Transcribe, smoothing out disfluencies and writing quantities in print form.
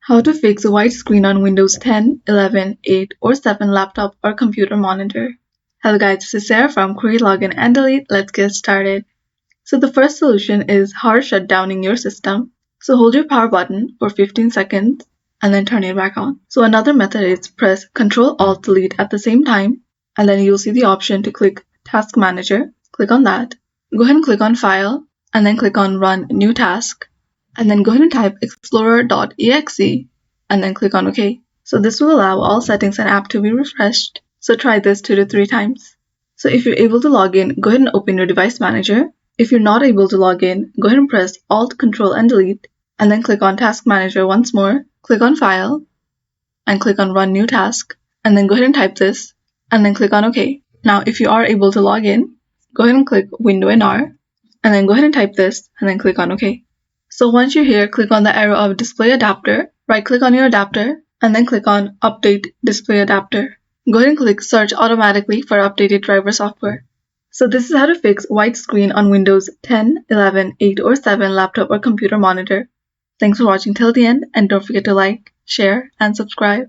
How to fix a white screen on Windows 10, 11, 8, or 7 laptop or computer monitor. Hello guys, this is Sarah from Create, Login, and Delete. Let's get started. So the first solution is hard shutdowning your system. So hold your power button for 15 seconds and then turn it back on. So another method is press Ctrl-Alt-Delete at the same time, and then you'll see the option to click Task Manager. Click on that. Go ahead and click on File, and then click on Run New Task. And then go ahead and type explorer.exe and then click on OK. So this will allow all settings and app to be refreshed. So try this 2 to 3 times. So if you're able to log in, go ahead and open your device manager. If you're not able to log in, go ahead and press Alt, Control, and Delete, and then click on Task Manager once more. Click on File, and click on Run New Task, and then go ahead and type this, and then click on OK. Now if you are able to log in, go ahead and click Window and R, and then go ahead and type this, and then click on OK. So once you're here, click on the arrow of Display Adapter, right-click on your adapter, and then click on Update Display Adapter. Go ahead and click Search automatically for updated driver software. So this is how to fix white screen on Windows 10, 11, 8, or 7 laptop or computer monitor. Thanks for watching till the end, and don't forget to like, share, and subscribe.